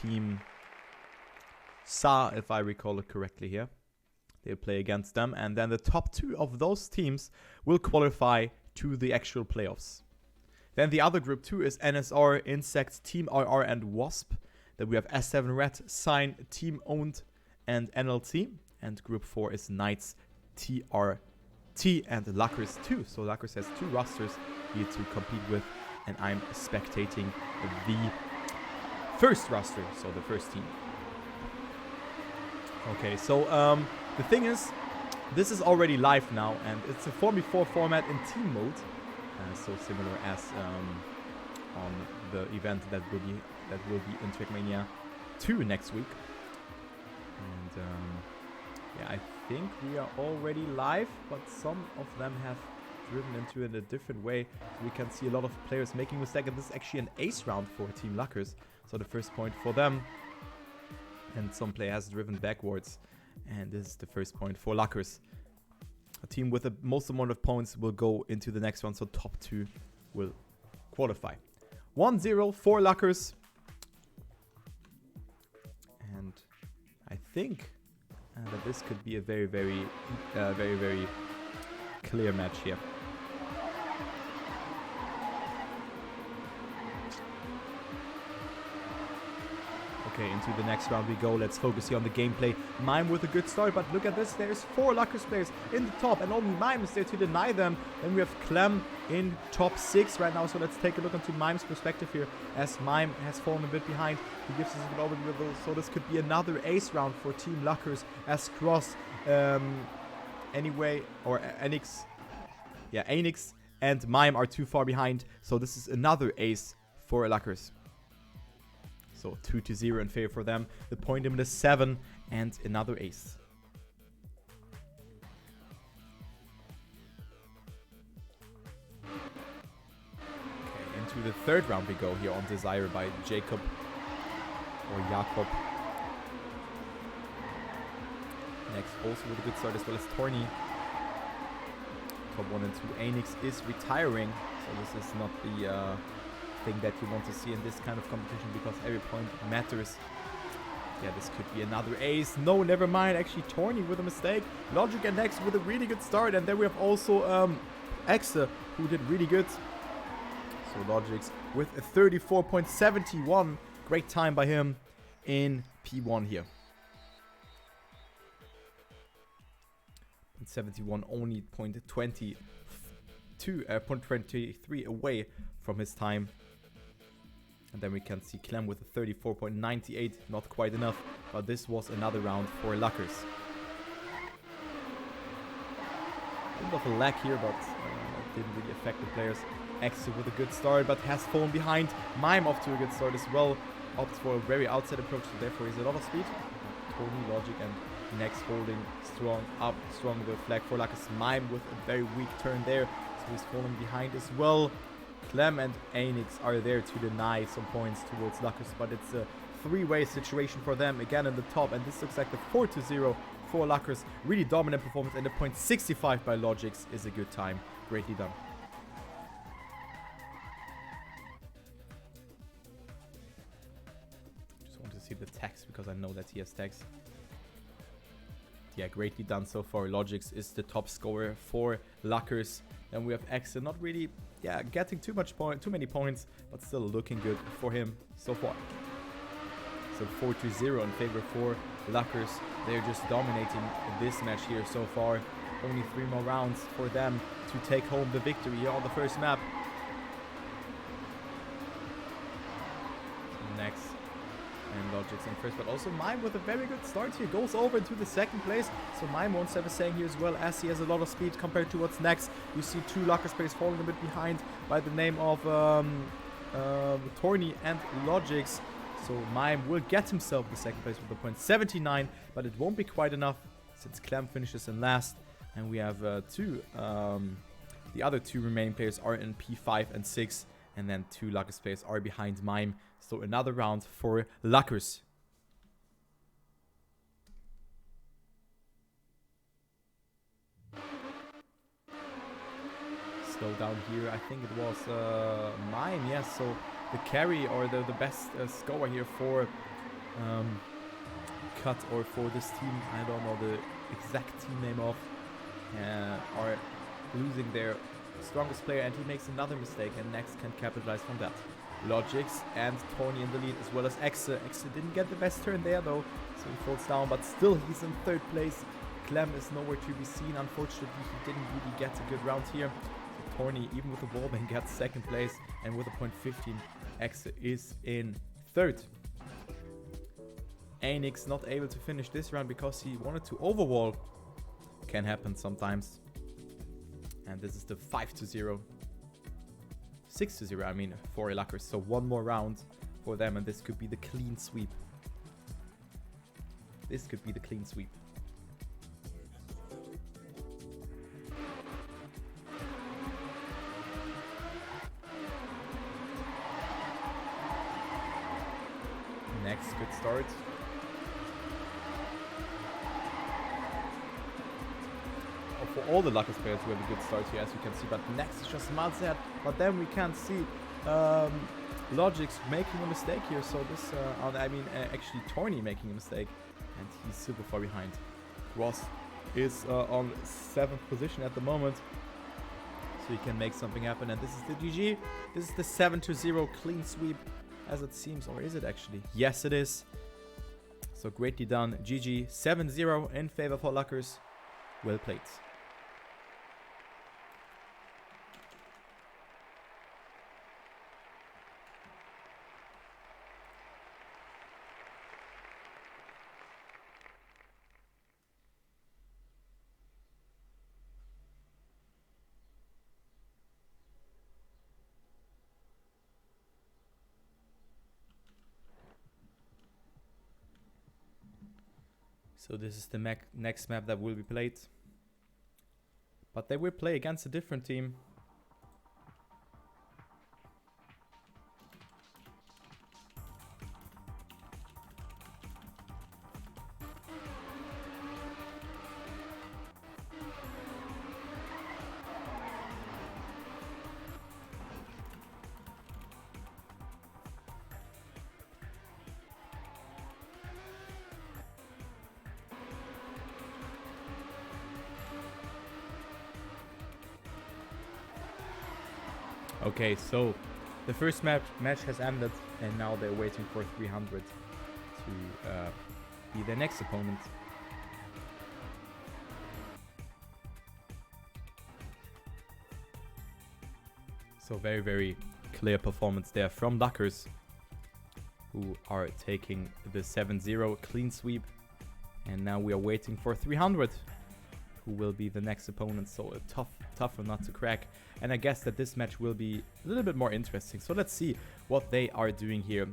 Team Sa, if I recall it correctly here. They'll play against them, and then the top 2 of those teams will qualify to the actual playoffs. Then the other group 2 is NSR, Insects, Team RR, and Wasp. Then we have S7 Red, Sign, Team Owned, and NLT. And group 4 is Knights, TRT, and Luckers 2. So Luckers has 2 rosters here to compete with, and I'm spectating the first roster, so the first team. Okay, so the thing is, this is already live now, and it's a 4v4 format in team mode, so similar as on the event that will be in Trackmania 2 next week. And yeah, I think we are already live, but some of them have driven into it a different way. So we can see a lot of players making mistakes, and this is actually an ace round for Team Luckers, so the first point for them. And some player has driven backwards, and this is the first point for Luckers. A team with the most amount of points will go into the next one, so top 2 will qualify. 1-0 for Luckers. And I think that this could be a very, very clear match here. Okay, into the next round we go. Let's focus here on the gameplay. Mime with a good start, but look at this. There's 4 Luckers players in the top, and only Mime is there to deny them. Then we have Clem in top 6 right now, so let's take a look into Mime's perspective here, as Mime has fallen a bit behind. He gives us a good overview, so this could be another ace round for Team Luckers, as Cross, anyway, or Anix, yeah, Anix and Mime are too far behind, so this is another ace for Luckers. So 2-0 in favor for them. The point limit is 7 and another ace. Okay, into the third round we go here on Desire by Jacob or Jakob. Next also with a good start as well as Torny. Top 1 and 2 Anix is retiring, so this is not the thing that you want to see in this kind of competition, because every point matters. Yeah, this could be another ace. No, never mind. Actually, Torny with a mistake. Logic and Nex with a really good start, and then we have also Exe, who did really good. So Logix with a 34.71. Great time by him in P1 here. 71, only 0.23 away from his time. And then we can see Clem with a 34.98, not quite enough, but this was another round for Luckers. A bit of a lag here, but it didn't really affect the players. Exe with a good start, but has fallen behind. Mime off to a good start as well. Opts for a very outside approach, so therefore he's a lot of speed. Tony, Logic, and Nex holding strong with the flag for Luckers. Mime with a very weak turn there, so he's falling behind as well. Clem and Anix are there to deny some points towards Luckers, but it's a 3-way situation for them again in the top, and this looks like the 4-0 for Luckers. Really dominant performance, and the .65 by Logix is a good time. Greatly done. Just want to see the text because I know that he has text. Yeah, greatly done so far. Logix is the top scorer for Luckers. Then we have Exe, not really, getting too many points, but still looking good for him so far. So 4-0 in favor for Luckers. They're just dominating this match here so far. Only 3 more rounds for them to take home the victory here on the first map. Next. And Logix in first, but also Mime with a very good start here, goes over into the second place. So Mime won't have a saying here as well, as he has a lot of speed compared to what's next. You see 2 Luckers players falling a bit behind by the name of Torny and Logix. So Mime will get himself the second place with the .79, but it won't be quite enough since Clem finishes in last. And we have the other 2 remaining players are in P5 and 6. And then 2 Luckers players are behind Mime. So another round for Luckers. Slow down here. I think it was Mime. Yes, so the carry or the best scorer here for cut, or for this team, I don't know the exact team name of, are losing their strongest player, and he makes another mistake, and Next can capitalize from that. Logix and Tony in the lead, as well as Exe. Exe didn't get the best turn there though, so he falls down, but still he's in 3rd place. Clem is nowhere to be seen. Unfortunately, he didn't really get a good round here. So Tony, even with the wallbang, gets 2nd place, and with a point 15, Exe is in 3rd. Anix not able to finish this round because he wanted to overwall. Can happen sometimes. And this is the 5-0. 6-0, I mean, for Luckers. So one more round for them, and this could be the clean sweep. This could be the clean sweep. Next good start. For all the Luckers players who have a good start here, as you can see, but Next is just miles ahead. But then we can see Logix making a mistake here. So this, actually Tony making a mistake, and he's super far behind. Wasp is on 7th position at the moment, so he can make something happen. And this is the GG. This is the 7-0 clean sweep, as it seems, or is it actually? Yes, it is. So greatly done. GG. 7-0 in favor for Luckers. Well played. So this is the next map that will be played. But they will play against a different team. Okay, so the first match has ended, and now they're waiting for 300 to be their next opponent. So very, very clear performance there from Luckers, who are taking the 7-0 clean sweep. And now we are waiting for 300, who will be the next opponent. So a tougher nut to crack. And I guess that this match will be a little bit more interesting. So let's see what they are doing here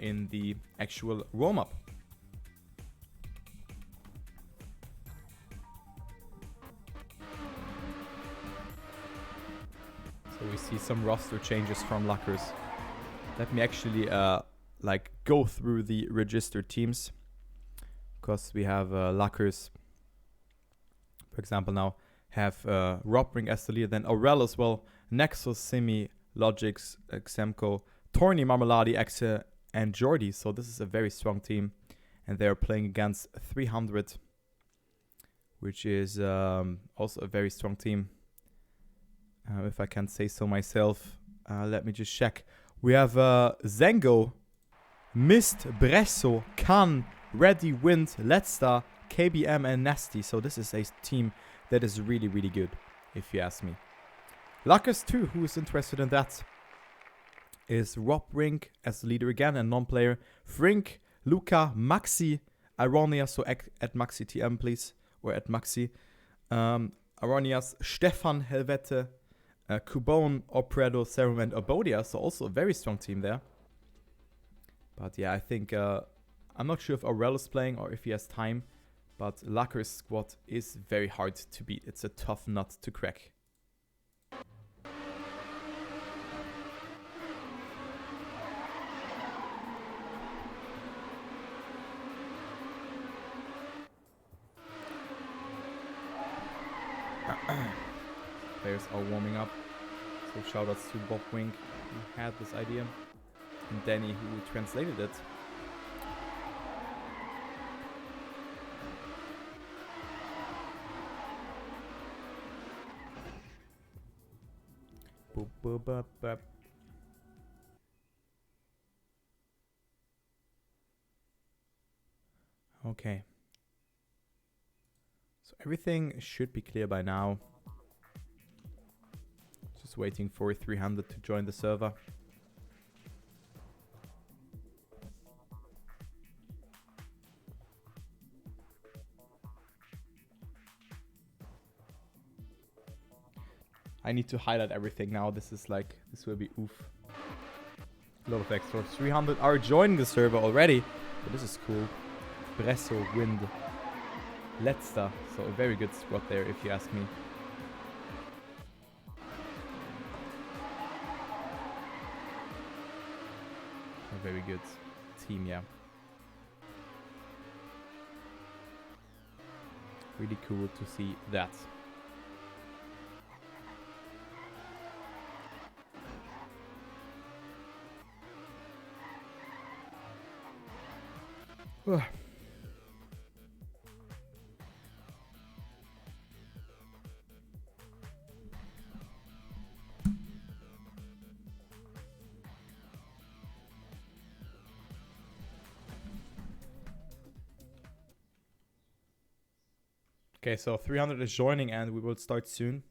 in the actual warm-up. So we see some roster changes from Luckers. Let me actually go through the registered teams, because we have Luckers, for example, now have Robring as the leader, then Aurel as well, Nexus, Simi, Logix, Xemco, Torny, Marmelade, Exe, and Jordi. So this is a very strong team, and they are playing against 300, which is also a very strong team, if I can say so myself. Let me just check. We have Zengo, Mist, Bresso, Khan, Ready, Wind, Letstar, KBM, and Nasty. So this is a team that is really, really good, if you ask me. Luckers too, who is interested in that, is Robring as the leader again, and non-player. Frink, Luca, Maxi, Aronia, so at Maxi TM please, or at Maxi. Aronias, Stefan, Helvete, Kubone, Opredo, Serum, and Obodia, so also a very strong team there. But yeah, I think, I'm not sure if Aurel is playing or if he has time, but Luckers squad is very hard to beat. It's a tough nut to crack. Players are warming up. So shoutouts to Bob Wink, who had this idea, and Danny, who translated it. Boop, boop, boop, boop. Okay. So everything should be clear by now. Just waiting for 300 to join the server. I need to highlight everything now. This is like, this will be oof. A lot of extra. 300 are joining the server already. But this is cool. Bresso, Wind, Letzter. So a very good squad there if you ask me. A very good team, yeah. Really cool to see that. Ugh. Okay, so 300 is joining and we will start soon.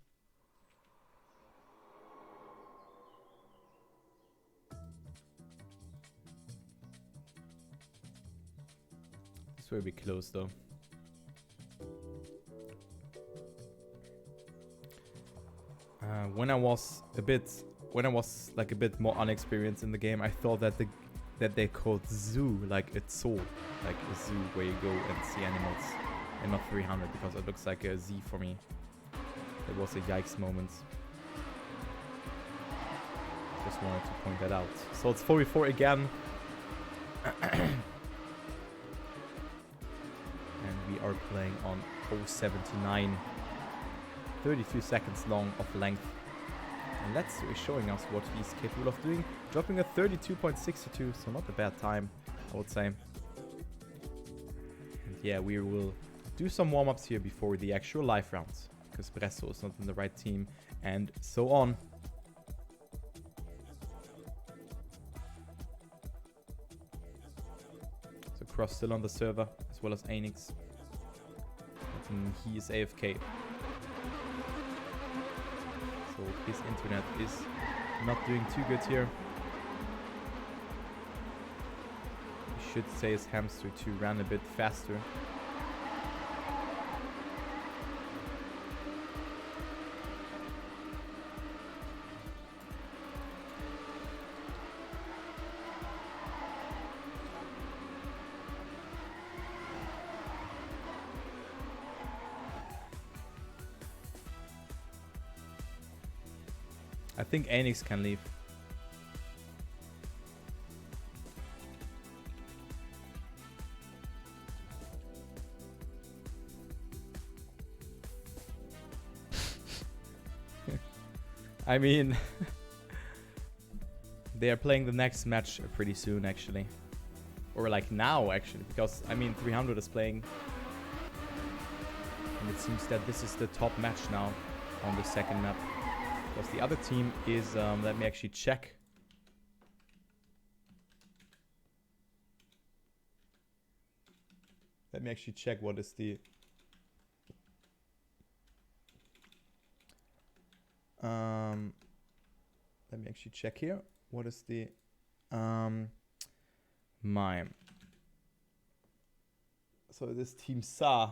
This will be close though. When I was like a bit more unexperienced in the game, I thought that they called zoo like a zoo, like a zoo where you go and see animals, and not 300 because it looks like a Z for me. It was a yikes moment. Just wanted to point that out. So it's 4v4 again. And we are playing on 079. 32 seconds long of length. And Let's is showing us what he's capable of doing. Dropping a 32.62, so not a bad time, I would say. And yeah, we will do some warm-ups here before the actual live rounds. Because Bresso is not in the right team, and so on. So Cross still on the server, as well as Anix. And he is AFK. So his internet is not doing too good here. I should say his hamster to run a bit faster. I think Anix can leave. I mean, they are playing the next match pretty soon, actually. Or like now, actually, because I mean 300 is playing. And it seems that this is the top match now on the second map. Because the other team is, let me actually check. Let me actually check what is the... let me actually check here. What is the... mime. So this Team Sa.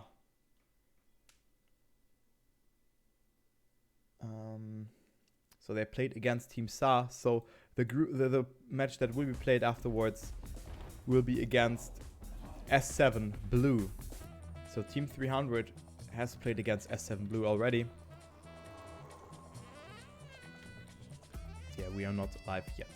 So they played against Team Sa. So the match that will be played afterwards will be against S7 Blue. So Team 300 has played against S7 Blue already. Yeah, we are not live yet.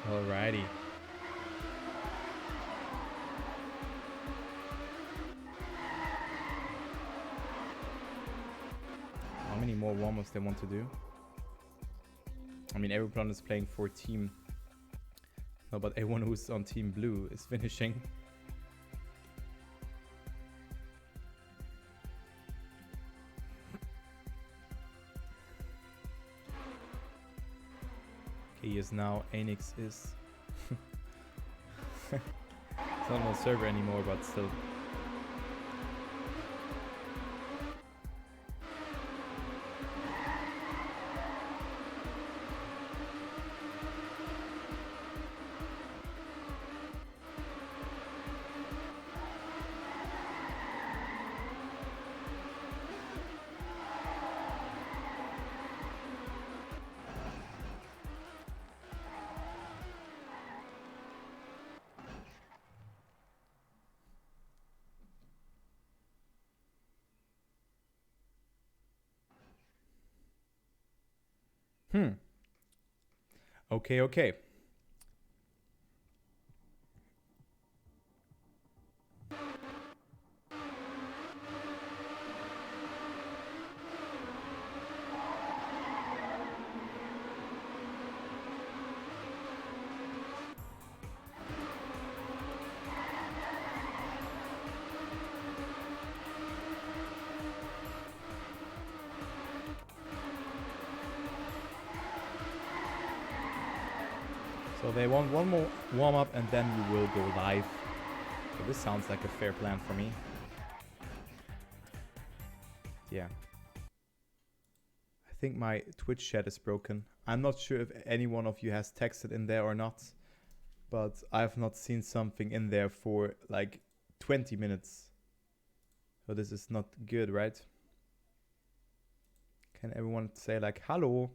Alrighty. more warm-ups they want to do. I mean, everyone is playing for team. No, but everyone who's on team blue is finishing. Okay, yes, now Anix is... It's not on the server anymore, but still. Okay, okay. So they want one more warm-up and then we will go live. So this sounds like a fair plan for me. Yeah. I think my Twitch chat is broken. I'm not sure if any one of you has texted in there or not, but I have not seen something in there for like 20 minutes. So this is not good, right? Can everyone say like, hello?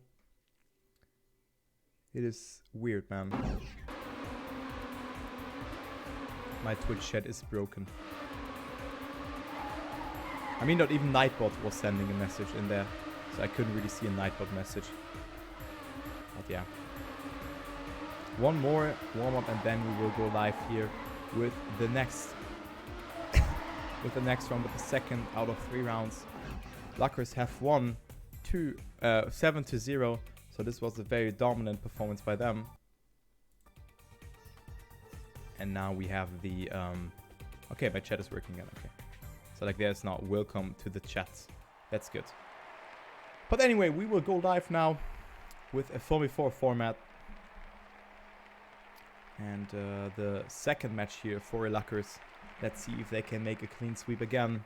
It is weird, man. My Twitch chat is broken. I mean, not even Nightbot was sending a message in there, so I couldn't really see a Nightbot message. But yeah. One more warm-up and then we will go live here with the next with the next round, with the second out of 3 rounds. Luckers have won 7-0. So this was a very dominant performance by them. And now we have the... okay, my chat is working again. Okay. So like there's now welcome to the chat. That's good. But anyway, we will go live now with a 4v4 format. And the second match here for Luckers. Let's see if they can make a clean sweep again.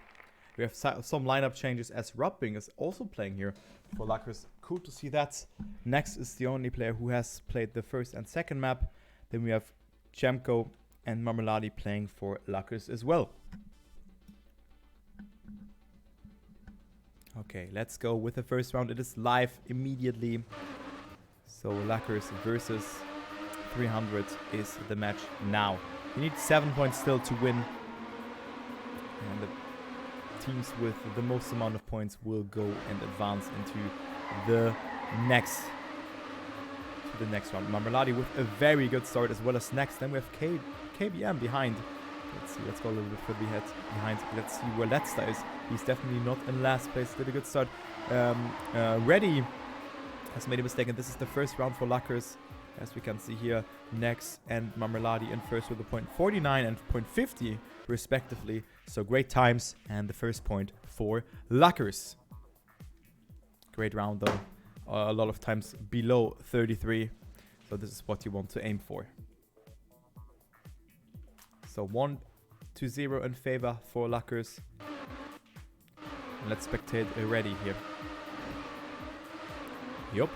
We have some lineup changes as Rubbing is also playing here for Luckers. Cool to see that. Next is the only player who has played the first and second map. Then we have Chemko and Marmelade playing for Luckers as well. Okay, let's go with the first round. It is live immediately. So Luckers versus 300 is the match now. You need 7 points still to win. And the teams with the most amount of points will go and advance into the next round. Marmelade with a very good start as well as next. Then we have KBM behind. Let's see, let's go a little bit further behind. Let's see where Letsta is. He's definitely not in last place. Did a good start. Reddy has made a mistake, and this is the first round for Luckers. As we can see here, Nex and Marmelade in first with a point 49 and point 50 respectively. So great times, and the first point for Luckers. Great round though. A lot of times below 33. So this is what you want to aim for. So 1-0 in favor for Luckers. Let's spectate Ready here. Yup.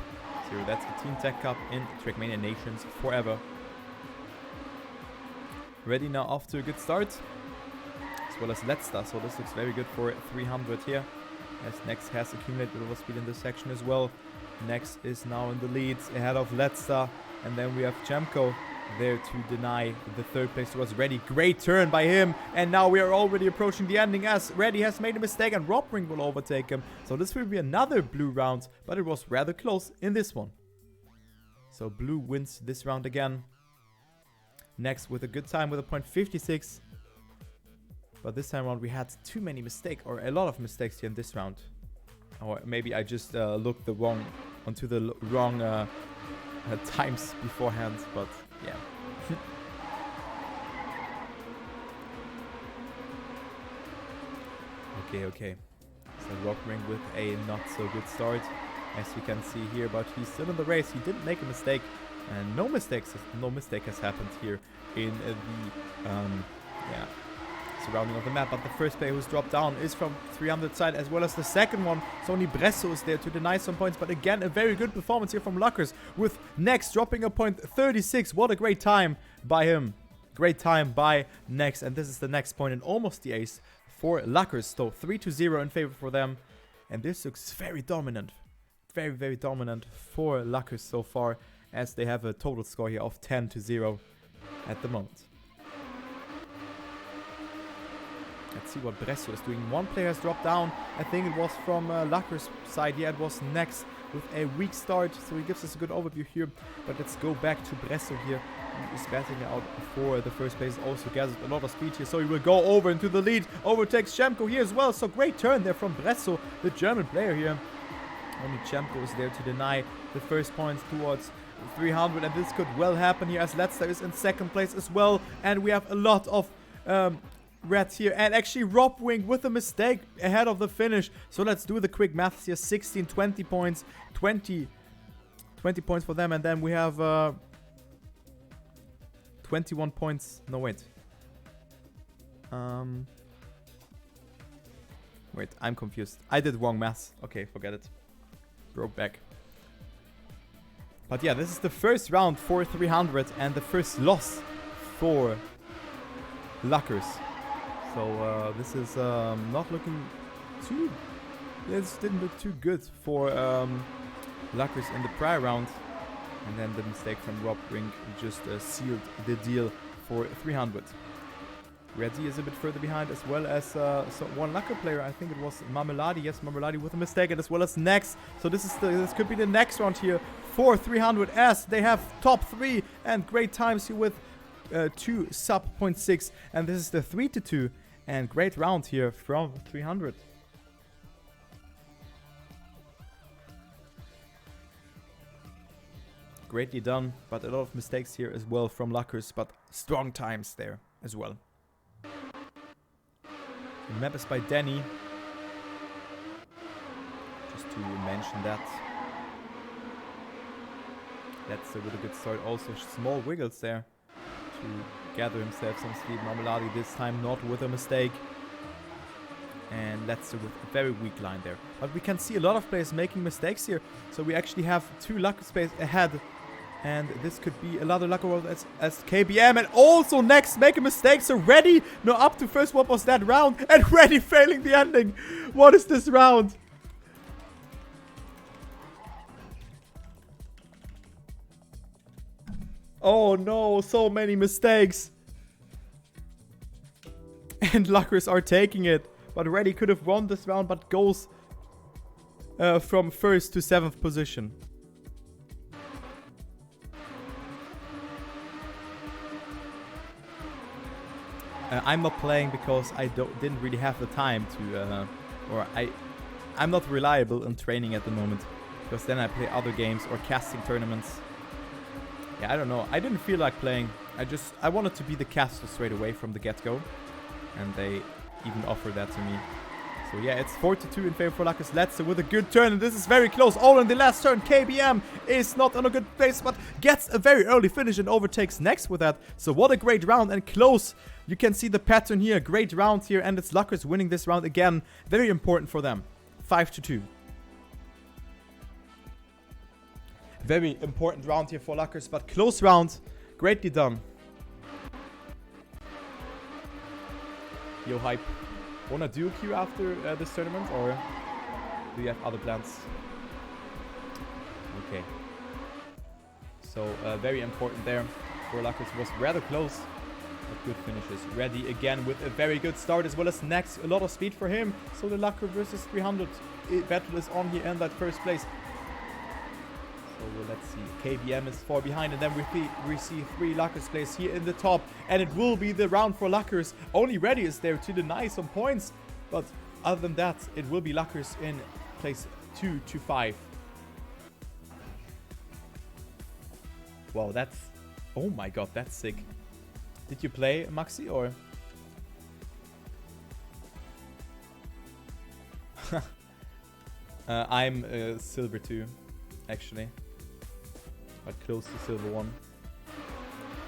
So that's the Team Tech Cup in Trackmania Nations forever. Ready now off to a good start. As well as Letsta. So this looks very good for 300 here. As Nex has accumulated a lot of speed in this section as well. Nex is now in the lead ahead of Letsta. And then we have Chemko there to deny the third place was Ready. Great turn by him. And now we are already approaching the ending as Ready has made a mistake and Robring will overtake him. So this will be another blue round, but it was rather close in this one. So blue wins this round again. Next with a good time with a point 56. But this time around we had too many mistakes, or a lot of mistakes here in this round. Or maybe I just looked onto the wrong times beforehand, but yeah. Okay. So Rockring with a not so good start, as you can see here, but he's still in the race. He didn't make a mistake, and no mistake has happened here in the surrounding of the map. But the first player who's dropped down is from 300 side, as well as the second one. So only Bresso is there to deny some points, but again a very good performance here from Luckers, with Nex dropping a point 36. What a great time by him. Great time by Nex, and this is the next point and almost the ace for Luckers. So 3-0 in favor for them, and this looks very dominant. Very dominant for Luckers so far, as they have a total score here of 10-0 at the moment. Let's see what Bresso is doing. One player has dropped down. I think it was from Luckers' side. Yeah, it was Nex with a weak start, so he gives us a good overview here. But let's go back to Bresso here. He is batting out for the first place. Also gathers a lot of speed here, so he will go over into the lead. Overtakes Chemko here as well. So great turn there from Bresso, the German player here. Only Chemko is there to deny the first points towards 300, and this could well happen here, as Letster is in second place as well. And we have a lot of reds here, and actually Robwing with a mistake ahead of the finish. So let's do the quick maths here. 16, 20 points, 20 points for them, and then we have 21 points. No, wait. Wait, I'm confused. I did wrong maths. Okay, forget it. Broke back. But yeah, this is the first round for 300 and the first loss for Luckers. So this is not looking too... This didn't look too good for Luckers in the prior round. And then the mistake from Robring just sealed the deal for 300. Reddy is a bit further behind, as well as one Lucker player. I think it was Marmeladi. Yes, Marmeladi with a mistake, and as well as Nex. So this could be the next round here for 300, as they have top 3 and great times here with 2 sub 0.6. And this is the 3-2 and great round here from 300. Greatly done, but a lot of mistakes here as well from Luckers, but strong times there as well. The map is by Danny. Just to mention that. That's a really good start. Also small wiggles there to gather himself some speed. Marmeladi this time not with a mistake. And Letster with a very weak line there. But we can see a lot of players making mistakes here. So we actually have 2 Lucker space ahead. And this could be another Lucker world as KBM. And also Next make a mistake. So Reddy, no, up to first. What was that round? And Reddy failing the ending. What is this round? Oh no, so many mistakes. And Luckers are taking it. But Reddy could have won this round, but goes from 1st to 7th position. I'm not playing because I didn't really have the time to, I'm not reliable in training at the moment, because then I play other games or casting tournaments. Yeah, I don't know. I didn't feel like playing. I wanted to be the caster straight away from the get-go, and they even offered that to me. So yeah, it's 4-2 in favor for Luckers. Letster with a good turn, and this is very close. All in the last turn. KBM is not on a good place, but gets a very early finish and overtakes Next with that. So what a great round, and close. You can see the pattern here. Great round here, and it's Luckers winning this round again. Very important for them. 5-2. Very important round here for Luckers, but close round. Greatly done. Yo, hype. Wanna do a queue after this tournament, or do you have other plans? Okay. So very important there for Luckers. Was rather close, but good finishes. Reddy again with a very good start, as well as Next. A lot of speed for him. So the Lucker versus 300 battle is on here in that first place. So let's see. KBM is far behind, and then we see 3 Luckers place here in the top, and it will be the round for Luckers. Only Reddy is there to deny some points, but other than that, it will be Luckers in place 2 to 5. Wow, that's... Oh my god, that's sick. Did you play Maxi or... I'm silver 2, actually. But close to silver 1.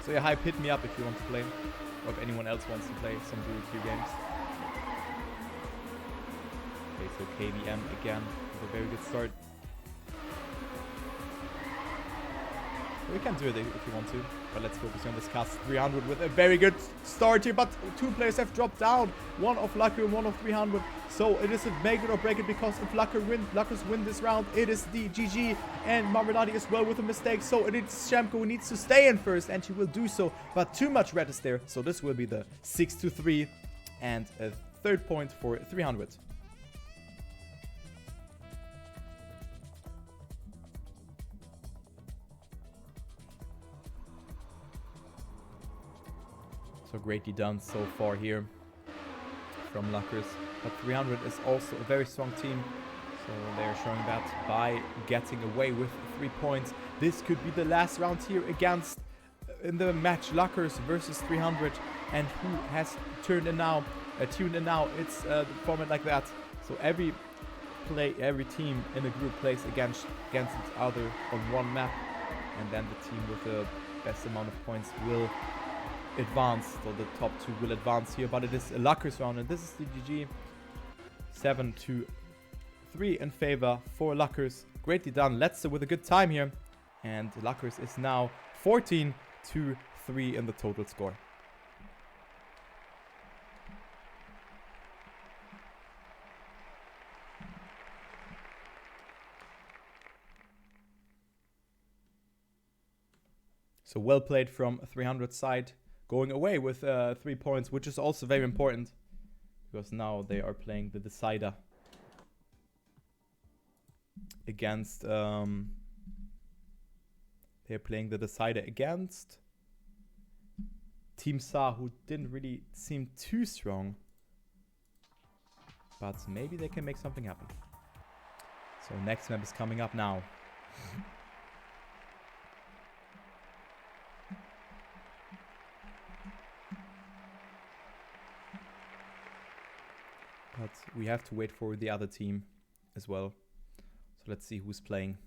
So yeah, hype, hit me up if you want to play. Or if anyone else wants to play some dual queue games. Okay, so KBM again with a very good start. We can do it if you want to, but let's focus on this cast 300 with a very good start here, but 2 players have dropped down, one of Lucker and one of 300, so it is a make it or break it, because if Luckers win this round, it is the GG, and Marmelade as well with a mistake, so it is Shamko who needs to stay in first, and she will do so, but too much red is there, so this will be the 6-3, and a 3rd point for 300. So greatly done so far here from Luckers. But 300 is also a very strong team. So they're showing that by getting away with 3 points. This could be the last round here against, in the match, Luckers versus 300. And who has tuned in now? It's the format like that. So every team in a group plays against each other on one map. And then the team with the best amount of points will advance, so the top 2 will advance here, but it is a Luckers round, and this is the GG. 7-3 in favor for Luckers. Greatly done. Let's with a good time here, and Luckers is now 14-3 in the total score. So well played from 300 side. Going away with 3 points, which is also very important, because now they are playing the decider against Team Sa, who didn't really seem too strong, but maybe they can make something happen. So next map is coming up now. But we have to wait for the other team as well. So let's see who's playing.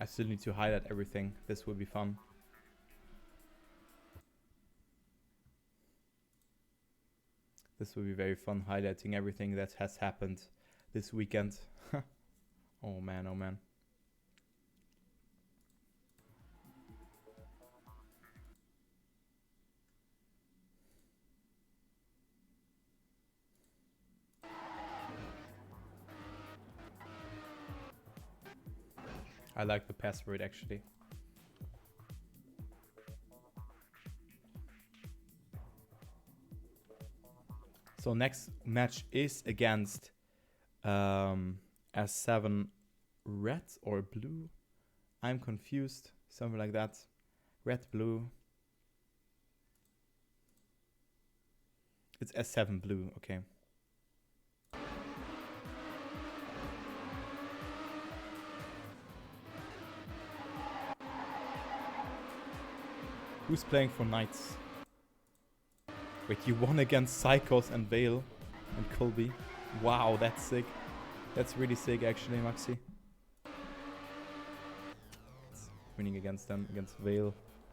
I still need to highlight everything. This will be fun. This will be very fun, highlighting everything that has happened this weekend. Oh man, oh man. I like the password actually. So next match is against S7 red or blue. I'm confused. Something like that. Red, blue. It's S7 blue. Okay. Who's playing for Knights? Wait, you won against Psychos and Vale and Colby. Wow, that's sick. That's really sick actually, Maxi. It's winning against them, against Vale,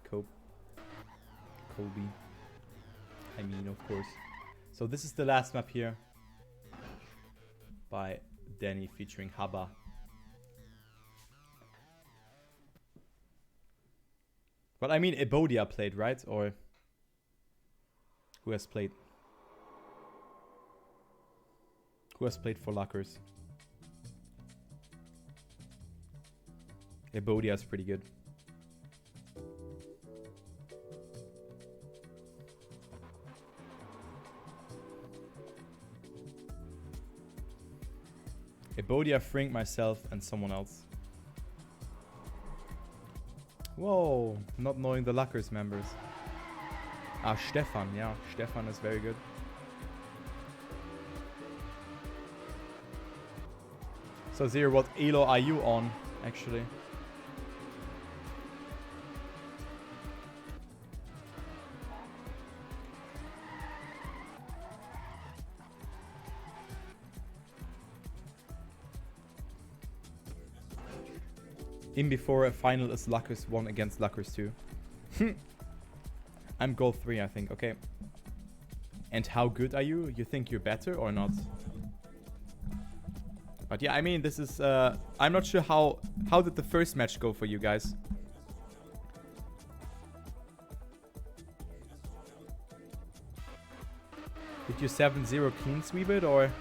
Colby. I mean, of course. So this is the last map here by Danny featuring Haba. But I mean, Ebodia played, right? Or who has played? Who has played for Luckers? Ebodia is pretty good. Ebodia, Frink, myself, and someone else. Whoa, not knowing the Luckers members. Ah, Stefan, yeah. Stefan is very good. So Zero, what elo are you on, actually? In before a final is Luckers 1 against Luckers 2. I'm gold 3, I think. Okay. And how good are you? You think you're better or not? But yeah, I mean, this is... I'm not sure how did the first match go for you guys? Did you 7-0 clean sweep it, or...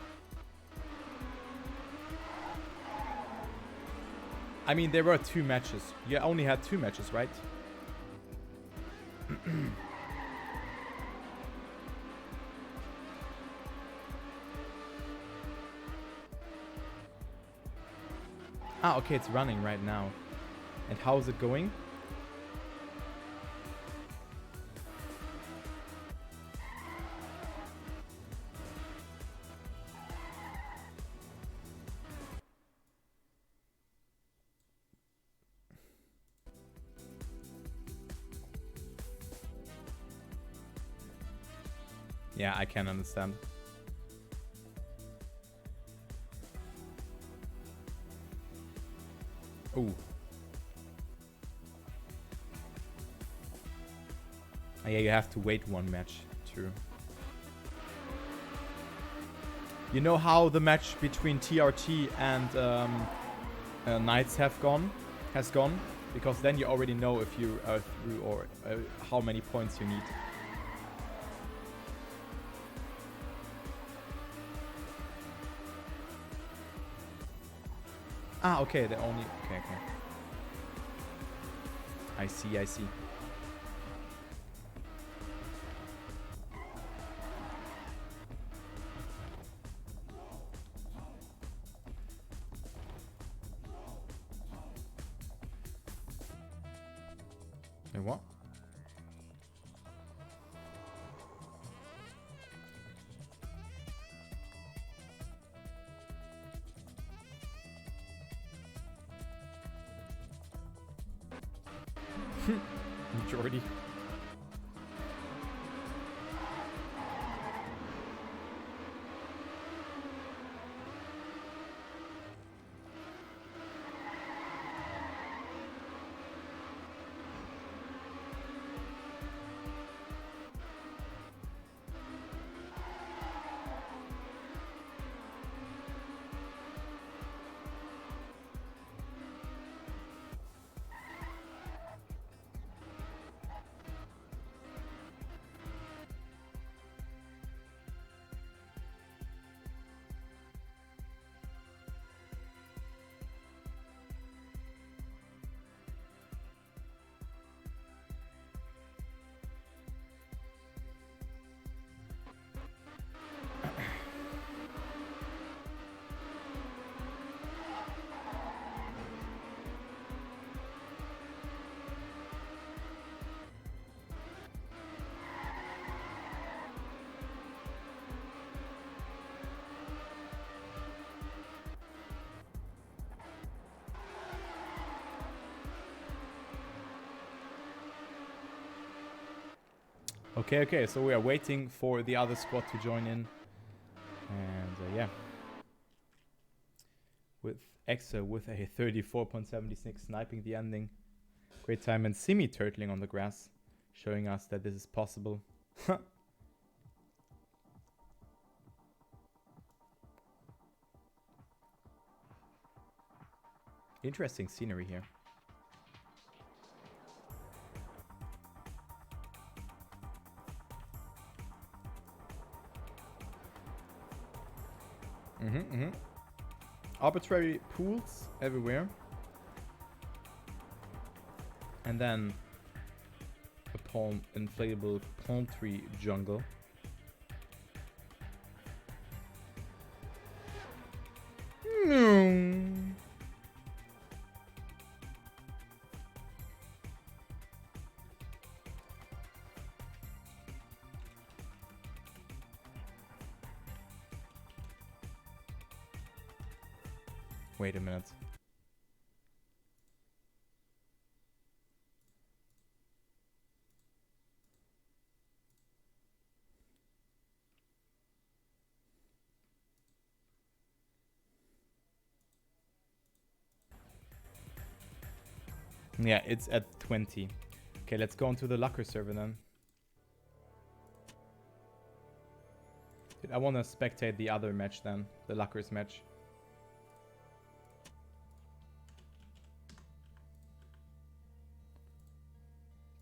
I mean, there were 2 matches. You only had 2 matches, right? Ah, okay, it's running right now. And how is it going? Yeah, I can understand. Ooh. Oh, yeah, you have to wait 1 match. True. You know how the match between TRT and Knights has gone? Because then you already know if you are through or how many points you need. Ah, okay, they only... Okay. I see. Hey, what? Majority. Okay, so we are waiting for the other squad to join in. And yeah. With Exa with a 34.76 sniping the ending. Great time, and Simi turtling on the grass, showing us that this is possible. Interesting scenery here. Arbitrary pools everywhere. And then a inflatable palm tree jungle. Wait a minute. Yeah, it's at 20. Okay, let's go into the Lucker server then. Dude, I want to spectate the other match then, the Luckers match.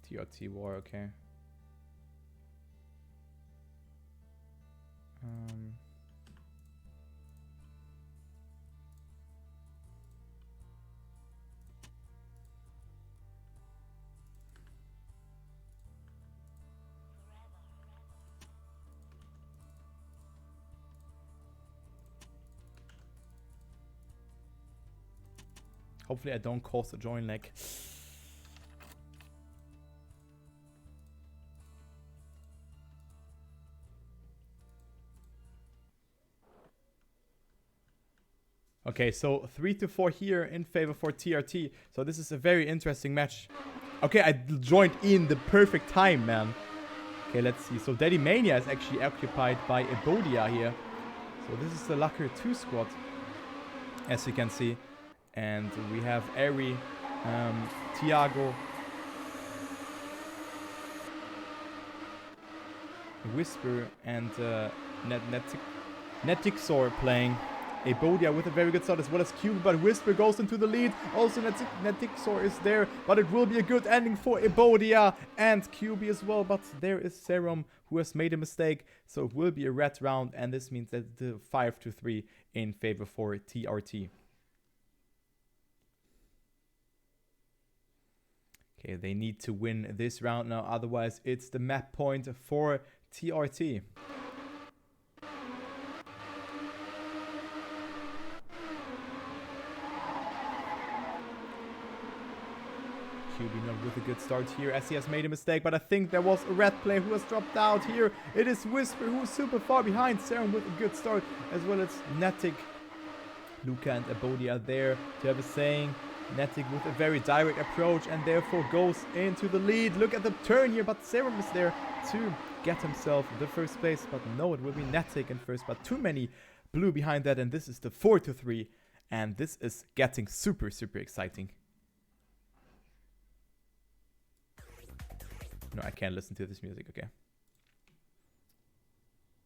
TRT war, okay. Hopefully I don't cause a join lag. Okay, so 3-4 here in favor for TRT. So this is a very interesting match. Okay, I joined in the perfect time, man. Okay, let's see. So Daddy Mania is actually occupied by Ebodia here. So this is the Lucker 2 squad, as you can see. And we have Eri, Tiago, Whisper, and Netixor playing. Ebodia with a very good start as well as Cube, but Whisper goes into the lead. Also Netixor is there, but it will be a good ending for Ebodia and QB as well. But there is Serum who has made a mistake, so it will be a red round, and this means that the 5-3 in favor for TRT. Okay, they need to win this round now, otherwise it's the map point for TRT. QB not with a good start here as he has made a mistake, but I think there was a red player who has dropped out here. It is Whisper who is super far behind Serum with a good start, as well as Netic. Luca and Ebodia there to have a saying. Netic with a very direct approach and therefore goes into the lead. Look at the turn here, but Serum is there to get himself the first place. But no, it will be Netic in first, but too many blue behind that, and this is the 4-3. And this is getting super, super exciting. No, I can't listen to this music, okay.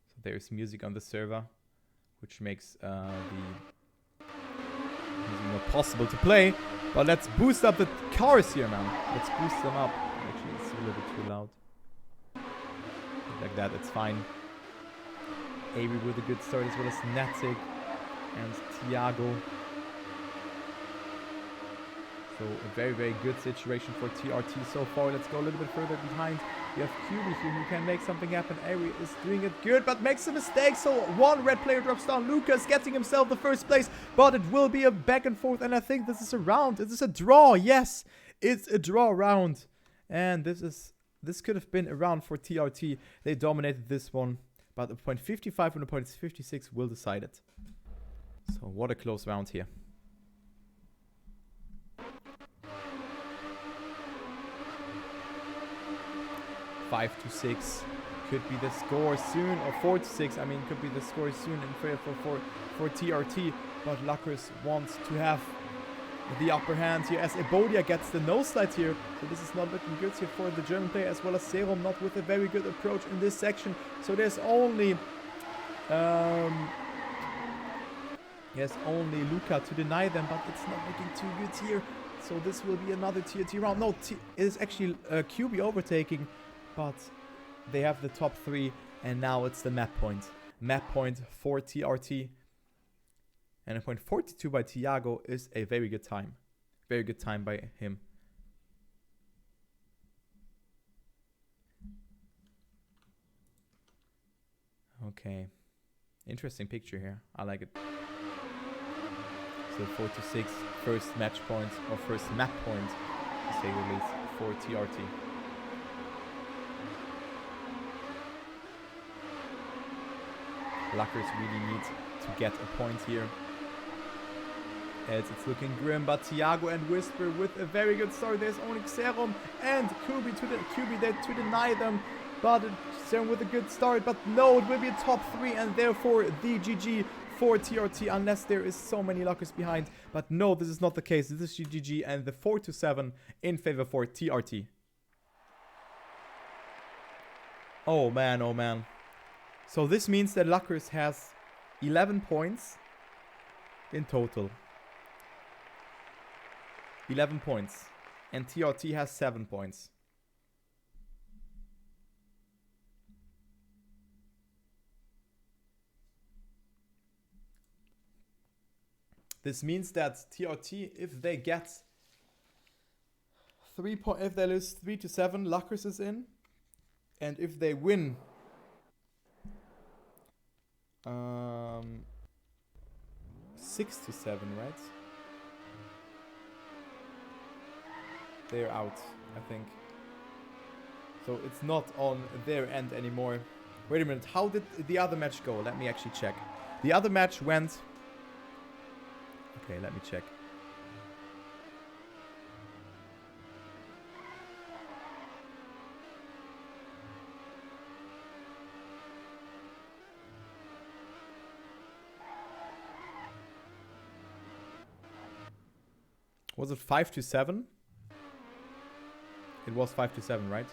So there's music on the server, which makes the music not possible to play. But let's boost up the cars here, man. Let's boost them up. Actually, it's a little bit too loud. Like that, it's fine. Avery with a good start, as well as Netic and Tiago. So a very, very good situation for TRT so far. Let's go a little bit further behind. We have QB here who can make something happen. Ari is doing it good, but makes a mistake. So one red player drops down. Lucas getting himself the first place, but it will be a back and forth. And I think this is a round. This is a draw. Yes, it's a draw round. And this could have been a round for TRT. They dominated this one, but the point 55 and the point 56 will decide it. So what a close round here. 5-6 could be the score soon, or 4-6. I mean, could be the score soon in favor for TRT. But Luckers wants to have the upper hand here as Ebodia gets the no slide here. So this is not looking good here for the German player, as well as Serum not with a very good approach in this section. So there's only only Luca to deny them, but it's not looking too good here. So this will be another TRT round. No, it is actually QB overtaking. But they have the top 3, and now it's the map point. Map point for TRT. And a point 42 by Tiago is a very good time. Very good time by him. Okay. Interesting picture here. I like it. So 4 to 6, first match point, or first map point, to say the least, for TRT. Luckers really need to get a point here. As it's looking grim, but Tiago and Whisper with a very good start. There's only Xerom and QB there to deny them. But Xerom with a good start. But no, it will be a top 3 and therefore the GG for TRT unless there is so many Luckers behind. But no, this is not the case. This is GG and the 4 to 7 in favor for TRT. Oh man, oh man. So this means that Luckers has 11 points in total. 11 points. And TRT has 7 points. This means that TRT, if they get 3 points, if they lose 3 to 7, Luckers is in. And if they win 6 to 7, right? They're out, I think. So it's not on their end anymore. Wait a minute, how did the other match go? Let me actually check. The other match went... Okay, let me check. Was it 5 to 7? It was 5 to 7, right?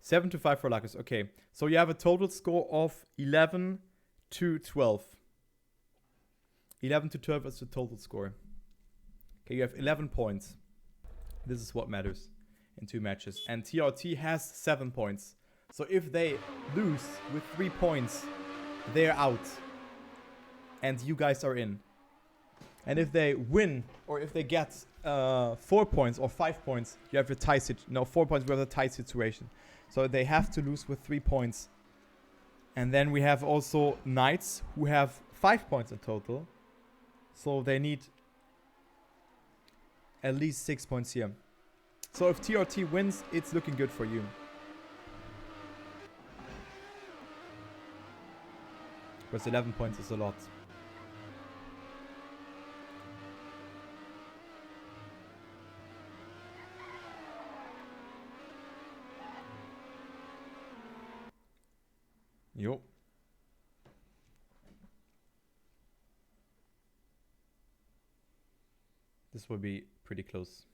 Seven to 5 for Luckers. Okay, so you have a total score of 11 to 12. 11 to 12 is the total score. Okay, you have 11 points. This is what matters in 2 matches. And TRT has 7 points. So if they lose with 3 points, they're out. And you guys are in. And if they win, or if they get 4 points or 5 points, you have a tie situation. No, 4 points, we have a tie situation. So they have to lose with 3 points. And then we have also Knights, who have 5 points in total. So they need at least 6 points here. So if TRT wins, it's looking good for you. Because 11 points is a lot. Yo. This will be pretty close.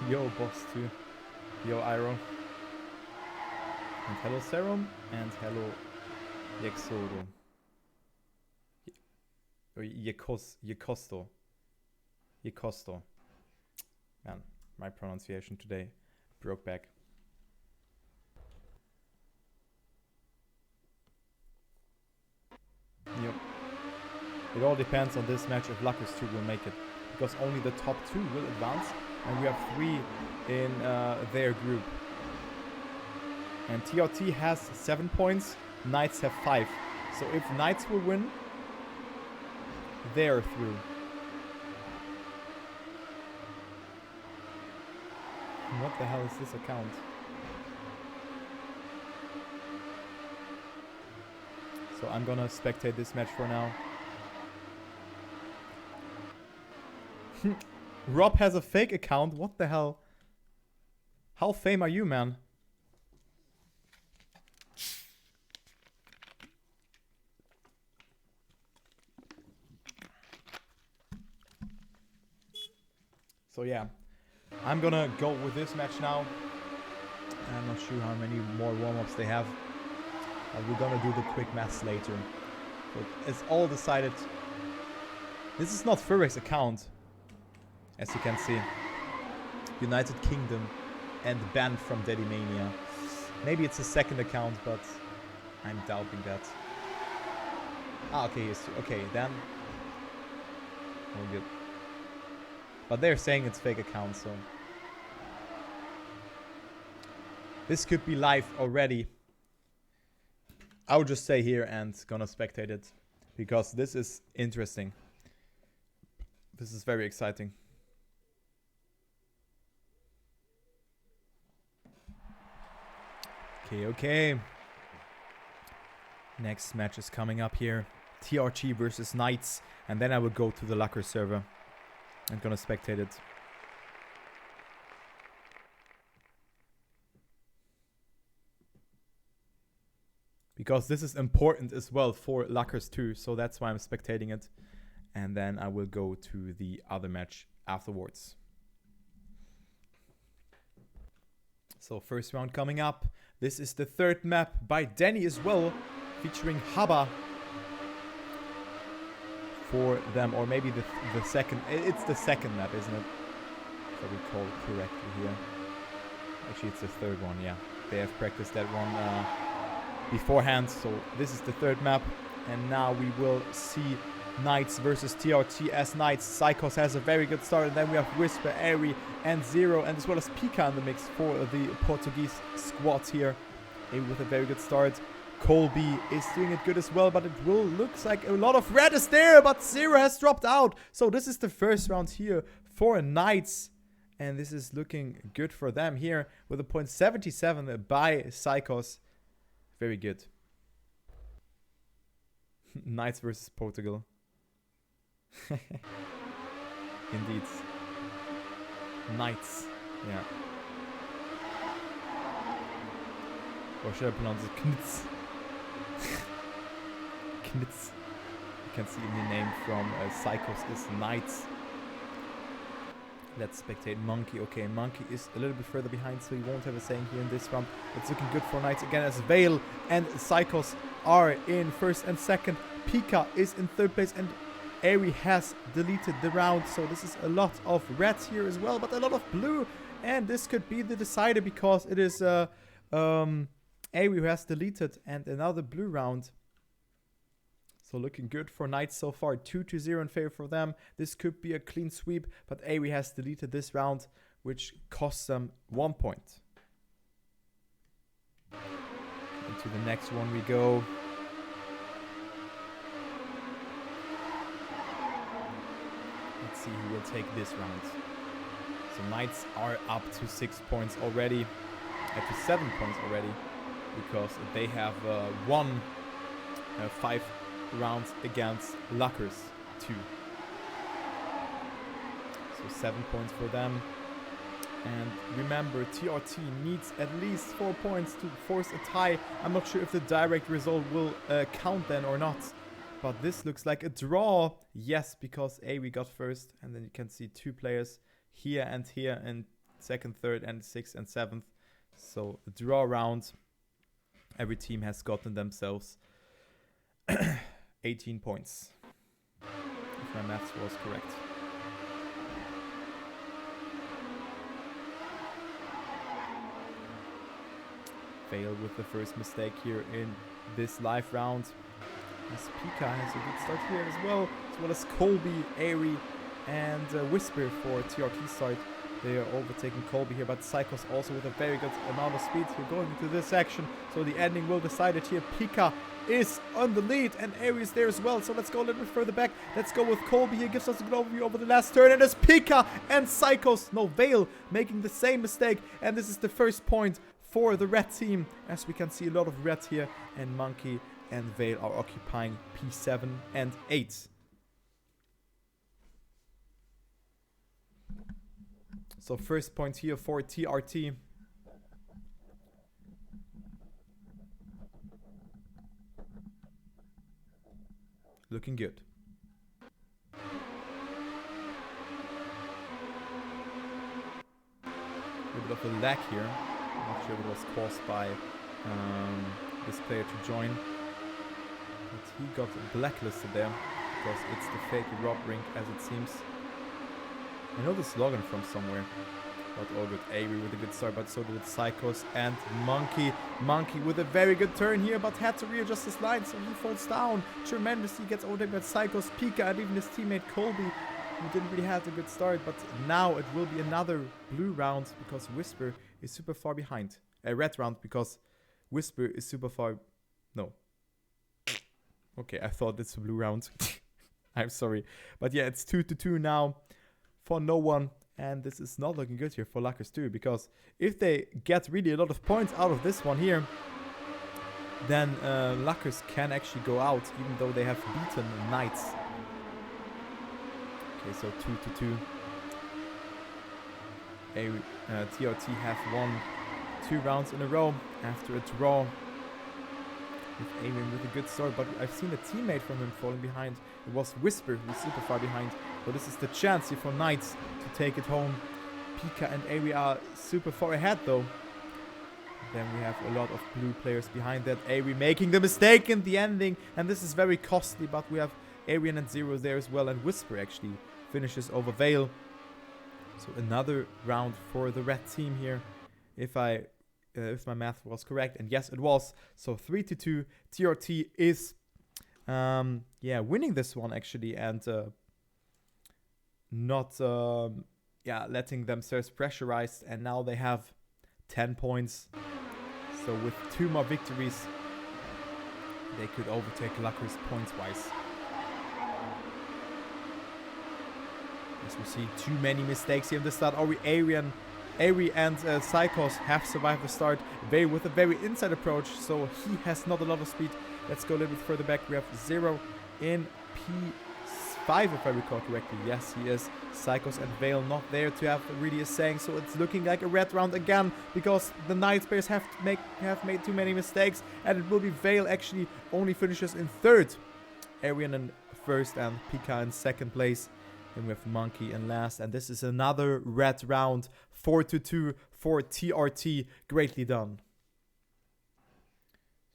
Yo, boss too. Yo, Iron. And hello, Serum. And hello, Yexoro. Or Yekosto. Man, my pronunciation today broke back. Yep. It all depends on this match if LuckersTurbo will make it. Because only the top 2 will advance. And we have 3 in their group. And TRT has 7 points. Knights have 5. So if Knights will win, they're through. What the hell is this account? So I'm gonna spectate this match for now. Rob has a fake account. What the hell? How fame are you, man? So yeah, I'm gonna go with this match now. I'm not sure how many more warm-ups they have. But we're gonna do the quick maths later. But it's all decided. This is not Furrek's account, as you can see. United Kingdom and banned from Dedimania. Maybe it's a second account, but I'm doubting that. Ah, okay, yes, okay, then. All good. But they're saying it's fake account, so. This could be live already. I would just stay here and gonna spectate it. Because this is interesting. This is very exciting. Okay, okay. Next match is coming up here. TRT versus Knights. And then I will go to the Lucker server. I'm gonna spectate it. Because this is important as well for Luckers too. So that's why I'm spectating it. And then I will go to the other match afterwards. So first round coming up. This is the third map by Danny as well. Featuring Haba. For them, or maybe the second. It's the second map, isn't it? If I recall correctly here. Actually, it's the third one, yeah. They have practiced that one beforehand. So this is the third map. And now we will see Knights versus TRT as Knights. Psychos has a very good start. And then we have Whisper, Airy, and Zero. And as well as Pika in the mix for the Portuguese squad here. With a very good start. Colby is doing it good as well, but it will looks like a lot of red is there, but Zero has dropped out. So this is the first round here for Knights. And this is looking good for them here with a .77 by Psychos. Very good. Knights versus Portugal. Indeed. Knights. Yeah. Or should I pronounce it Knitz? Knitz. You can see in the name from Psychos is Knights. Let's spectate Monkey. Okay, Monkey is a little bit further behind, so he won't have a saying here in this round. It's looking good for Knights again as Vale and Psychos are in first and second. Pika is in third place and Airy has deleted the round. So this is a lot of reds here as well, but a lot of blue. And this could be the decider because it is Airy who has deleted and another blue round. So looking good for Knights so far. 2-0 in favor for them. This could be a clean sweep, but Airy has deleted this round, which costs them 1 point. Into the next one we go. Let's see who will take this round. So Knights are up to 6 points already. To 7 points already. Because they have won 5 rounds against Luckers 2. So 7 points for them. And remember, TRT needs at least 4 points to force a tie. I'm not sure if the direct result will count then or not. But this looks like a draw. Yes, because we got first. And then you can see 2 players here and second, third, and 6th and 7th. So a draw round. Every team has gotten themselves 18 points. If my maths was correct. Failed with the first mistake here in this live round. As Pika has a good start here as well as Colby, Airy, and Whisper for TRT side. They are overtaking Colby here, but Psychos also with a very good amount of speed here going into this section. So the ending will decide it here. Pika is on the lead and Airy is there as well. So let's go a little bit further back. Let's go with Colby here. Gives us a good overview over the last turn. And it's Pika and Psychos, no, Vale, making the same mistake. And this is the first point for the red team. As we can see a lot of red here. And Monkey and Vale are occupying P7 and 8. So first point here for TRT. Looking good. of a lag here. I'm not sure if it was caused by this player to join. But he got blacklisted there because it's the fake Rob Rink as it seems. I know this login from somewhere. But all good. Avery with a good start, but so did Psychos and Monkey. Monkey with a very good turn here, but had to readjust his line, so he falls down tremendously. Gets overtaken by Psychos, Pika, and even his teammate Colby, who didn't really have a good start. But now it will be another blue round because Whisper is super far behind. A red round because Whisper is super far. No. Okay, I thought it's a blue round. I'm sorry. But yeah, it's 2-2 now for no one. And this is not looking good here for LuckersTurbo, because if they get really a lot of points out of this one here, then Luckers can actually go out, even though they have beaten Knights. Okay, so 2-2. TRT have won 2 rounds in a row after a draw. With Aiming with a good start, but I've seen a teammate from him falling behind. It was Whisper, who's super far behind. So this is the chance here for Knights to take it home. Pika and Airi are super far ahead though. Then we have a lot of blue players behind that. Airi making the mistake in the ending, and this is very costly, but we have Arian and Zero there as well, and Whisper actually finishes over Vale. So another round for the red team here, if my math was correct, and yes it was. So 3-2. TRT is winning this one actually, and not letting themselves pressurized, and now they have 10 points. So with 2 more victories they could overtake Luckers points wise. As we see, too many mistakes here in the start. Ari and Psychos have survived the start. They with a very inside approach, so he has not a lot of speed. Let's go a little bit further back. We have Zero in P5 if I recall correctly. Yes, he is. Psychos and Vale not there to have really a saying, so it's looking like a red round again because the Knights players have made too many mistakes, and it will be Vale actually only finishes in 3rd. Arian in 1st and Pika in 2nd place. Then we have Monkey in last, and this is another red round. 4-2 for TRT. Greatly done.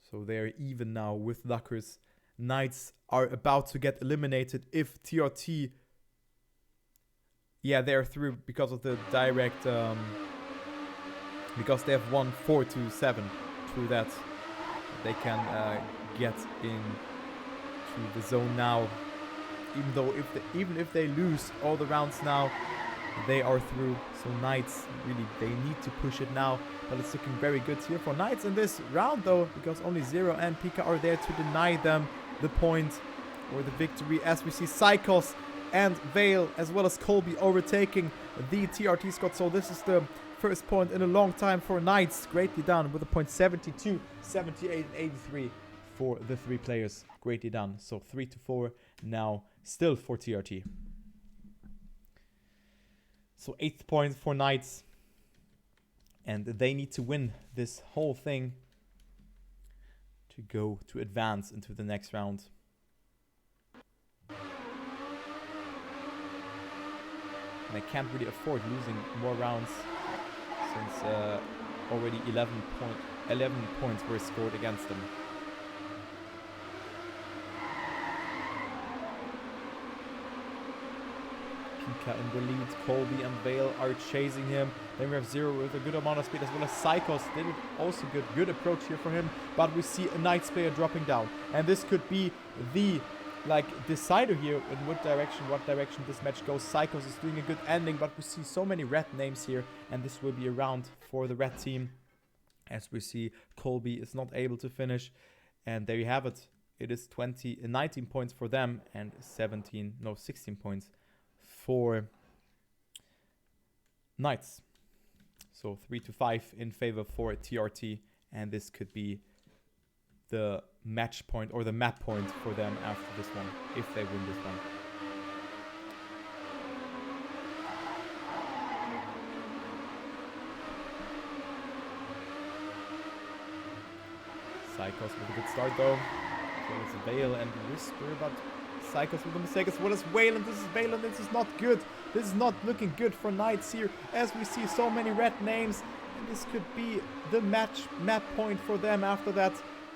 So they're even now with Luckers. Knights are about to get eliminated if TRT... Yeah, they're through because of the direct... because they have won 4-7 through that. They can get into the zone now. Even if they lose all the rounds now, they are through. So Knights, really, they need to push it now. But it's looking very good here for Knights in this round, though, because only Zero and Pika are there to deny them the point or the victory. As we see Psychos and Vale, as well as Colby, overtaking the TRT squad. So this is the first point in a long time for Knights. Greatly done with a point 72, 78, and 83 for the 3 players. Greatly done. So 3-4 now. Still for TRT. So 8th point for Knights. And they need to win this whole thing to advance into the next round. And they can't really afford losing more rounds since already 11 points were scored against them. Pika in the lead. Colby and Vale are chasing him. Then we have Zero with a good amount of speed, as well as Psychos did it also good approach here for him. But we see a Knights player dropping down, and this could be the decider here in what direction this match goes. Psychos is doing a good ending, but we see so many red names here, and this will be a round for the red team. As we see, Colby is not able to finish, and there you have it. It is 19 points for them and 16 points for Knights. So 3-5 in favor for TRT, and this could be the match point or the map point for them after this one, if they win this one. Psychos with a good start though. So it's Vale and Whisper, but Psychos with the mistake as well as Wayland. This is Wayland. This is not good. This is not looking good for Knights here, as we see so many red names. And this could be the map point for them after that.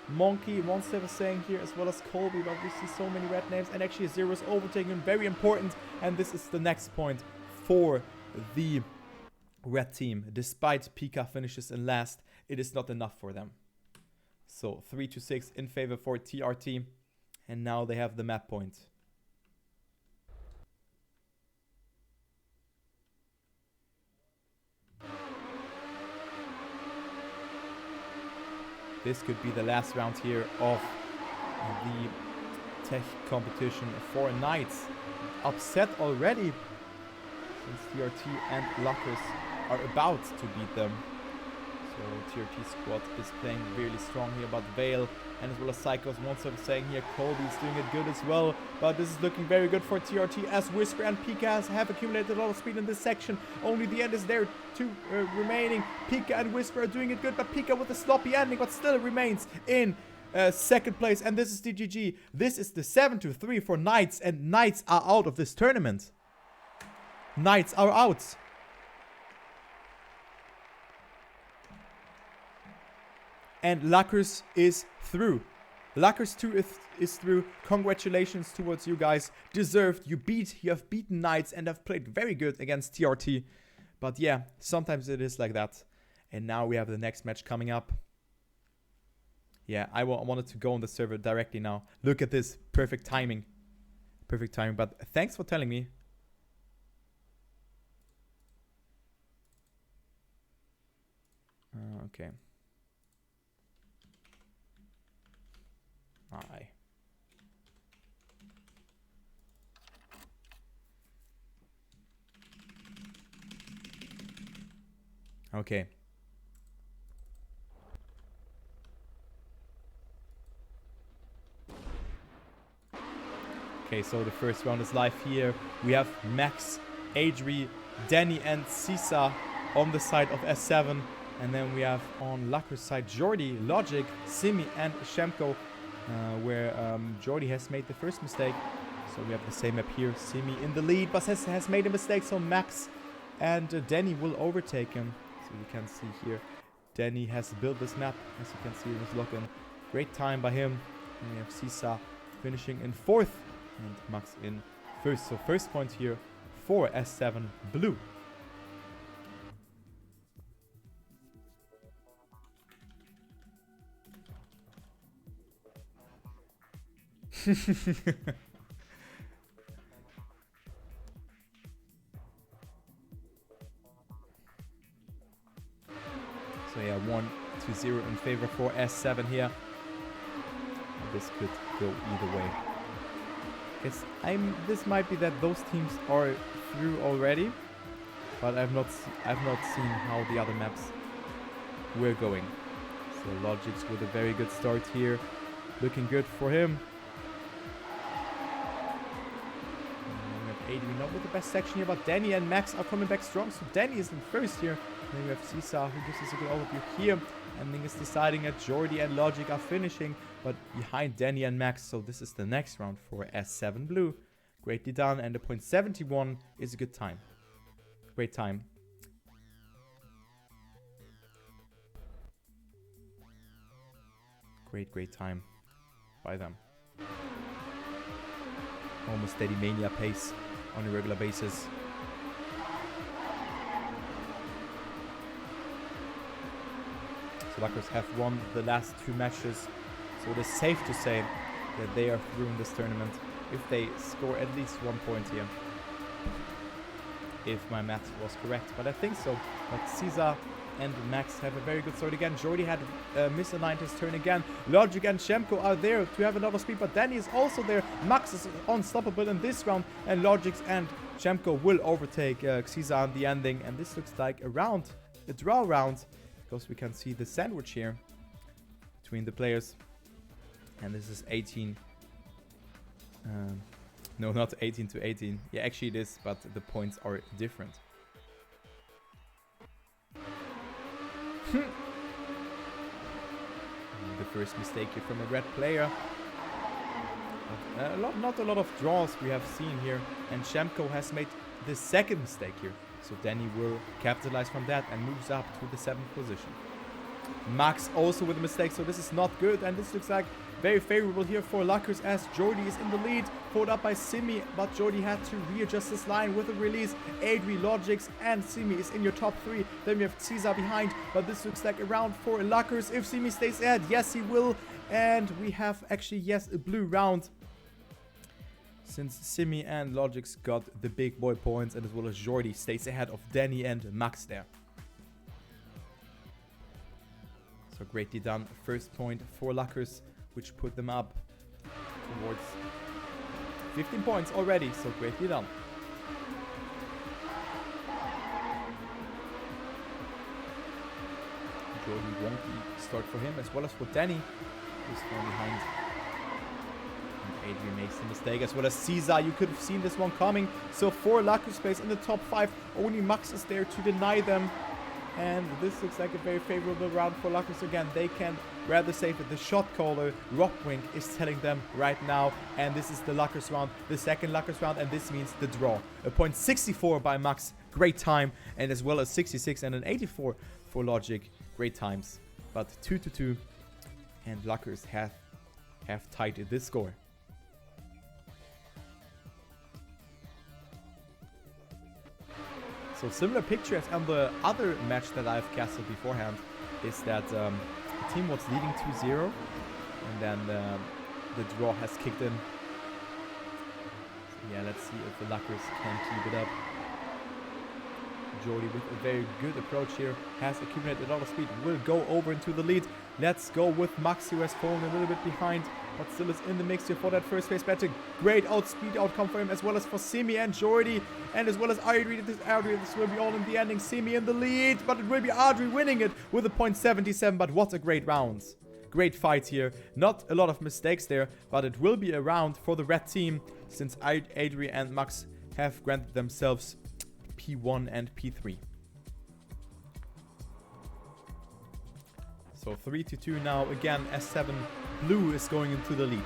Monkey, Monster was saying here, as well as Colby, but we see so many red names. And actually Zero is overtaking him. Very important. And this is the next point for the red team. Despite Pika finishes in last, it is not enough for them. So 3-6 in favor for TRT. And now they have the map point. This could be the last round here of the tech competition for Knights. Upset already, since TRT and Luckers are about to beat them. So TRT squad is playing really strong here, but Vale and as well as Psychos Monster saying here Colby is doing it good as well. But this is looking very good for TRT as Whisper and Pika have accumulated a lot of speed in this section. Only the end is there, two remaining. Pika and Whisper are doing it good, but Pika with a sloppy ending, but still remains in second place. And this is the GG. This is the 7-3 for Knights, and Knights are out of this tournament. Knights are out. And Luckers is through. Luckers 2 is through. Congratulations towards you guys. Deserved. You have beaten Knights and have played very good against TRT. But yeah, sometimes it is like that. And now we have the next match coming up. Yeah, I wanted to go on the server directly now. Look at this. Perfect timing. Perfect timing. But thanks for telling me. Okay. Aye. Okay. Okay, so the first round is live here. We have Max, Adri, Danny, and Sisa on the side of S7. And then we have on Lucker's side Jordi, Logic, Simi, and Shemko. Where Jordi has made the first mistake. So we have the same map here. Simi in the lead, but has made a mistake. So Max and Danny will overtake him. So you can see here, Danny has built this map. As you can see in his lock-in. Great time by him. And we have Sisa finishing in 4th. And Max in 1st. So first point here for S7 Blue. So yeah, 1-0 in favor for S7 here. This could go either way. This might be that those teams are through already, but I've not seen how the other maps were going. So Logic's with a very good start here, looking good for him. Adrian not with the best section here, but Danny and Max are coming back strong. So Danny is in first here. And then we have Sisa, who gives us a good overview here. And then is deciding that Jordi and Logic are finishing, but behind Danny and Max. So this is the next round for S7 Blue. Greatly done, and the point 71 is a good time. Great time. Great time by them. Almost steady mania pace on a regular basis. So Luckers have won the last 2 matches, so it is safe to say that they are through in this tournament if they score at least 1 point here. If my math was correct, but I think so. But Caesar and Max have a very good start again. Jordi had misaligned his turn again. Logic and Shemko are there to have another speed, but Danny is also there. Max is unstoppable in this round, and Logic and Shemko will overtake Caesar in the ending. And this looks like a draw round, because we can see the sandwich here between the players. And this is 18. No, not 18 to 18. Yeah, actually it is, but the points are different. The first mistake here from a red player. But not a lot of draws we have seen here. And Shemko has made the second mistake here. So Danny will capitalize from that and moves up to the 7th position. Max also with a mistake, so this is not good. And this looks like very favorable here for Luckers as Jordy is in the lead. Followed up by Simi, but Jordy had to readjust his line with a release. Adri, Logix, and Simi is in your top 3. Then we have Caesar behind, but this looks like a round for Luckers. If Simi stays ahead, yes he will. And we have actually, yes, a blue round. Since Simi and Logix got the big boy points, and as well as Jordy stays ahead of Danny and Max there. So greatly done. First point for Luckers, which put them up towards 15 points already. So greatly done. Jordy wonky start for him, as well as for Danny, who's falling behind. And Adrian makes the mistake, as well as Caesar. You could have seen this one coming. So 4 Luckers plays in the top 5. Only Max is there to deny them. And this looks like a very favorable round for Luckers again. They can rather say that the shot caller, Rockwink, is telling them right now. And this is the Luckers round, the second Luckers round, and this means the draw. A point 64 by Max, great time. And as well as 66 and an 84 for Logic, great times. But 2-2, and Luckers have tied this score. So similar picture as on the other match that I've casted beforehand is that the team was leading 2-0 and then the draw has kicked in. So yeah, let's see if the Luckers can keep it up. Jordy with a very good approach here has accumulated a lot of speed, will go over into the lead. Let's go with Max, who has fallen a little bit behind, but still is in the mix here for that first place battle. Great outspeed outcome for him, as well as for Simi and Jordy, and as well as Adri. This will be all in the ending. Simi in the lead, but it will be Adri winning it with a point 77. But what a great round. Great fight here. Not a lot of mistakes there, but it will be a round for the red team, since Adri and Max have granted themselves P1 and P3. So 3-2 now. Again, S7 Blue is going into the lead.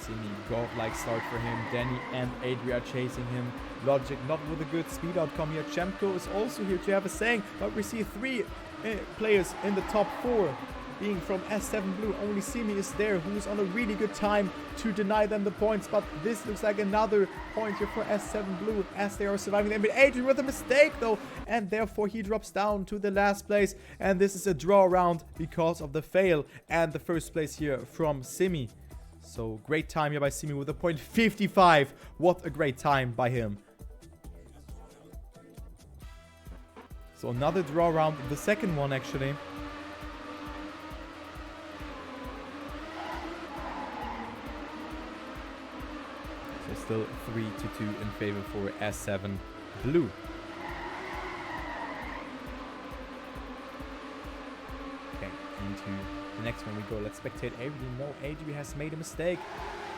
Simi, godlike start for him. Danny and Adri are chasing him. Logic not with a good speed outcome here. Chemko is also here to have a saying, but we see 3 players in the top 4. Being from S7 Blue, only Simi is there, who's on a really good time to deny them the points. But this looks like another point here for S7 Blue as they are surviving. And Adrian with a mistake though, and therefore he drops down to the last place. And this is a draw round because of the fail and the first place here from Simi. So great time here by Simi with a point 55. What a great time by him. So another draw round, the second one actually. Still 3-2 in favor for S7 Blue. Okay, into the next one we go. Let's spectate Adri. No, Adri has made a mistake.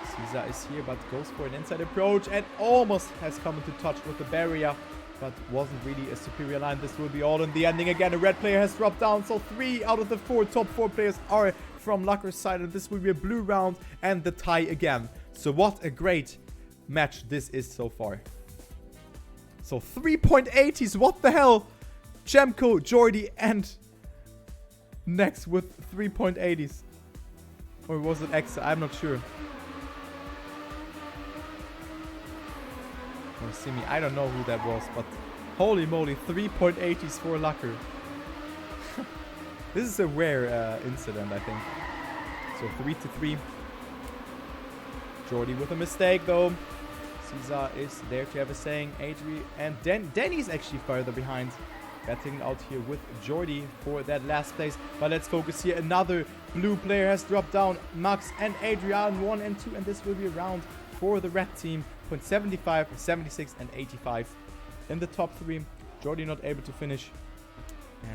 Caesar is here, but goes for an inside approach and almost has come into touch with the barrier, but wasn't really a superior line. This will be all in the ending. Again, a red player has dropped down, so 3 out of the 4 top 4 players are from Luckers' side, and this will be a blue round and the tie again. So what a great match this is so far. So 3.80s, what the hell? Chemko, Jordy, and next with 3.80s. Or was it X? I'm not sure. Or Simi, I don't know who that was, but holy moly, 3.80s for Lucker. This is a rare incident, I think. So 3-3. Jordy with a mistake though. Caesar is there to have a saying. Adri and Danny's actually further behind. Battling out here with Jordy for that last place. But let's focus here. Another blue player has dropped down. Max and Adrian 1 and 2. And this will be a round for the red team. Point 75, 76 and 85 in the top 3. Jordy not able to finish.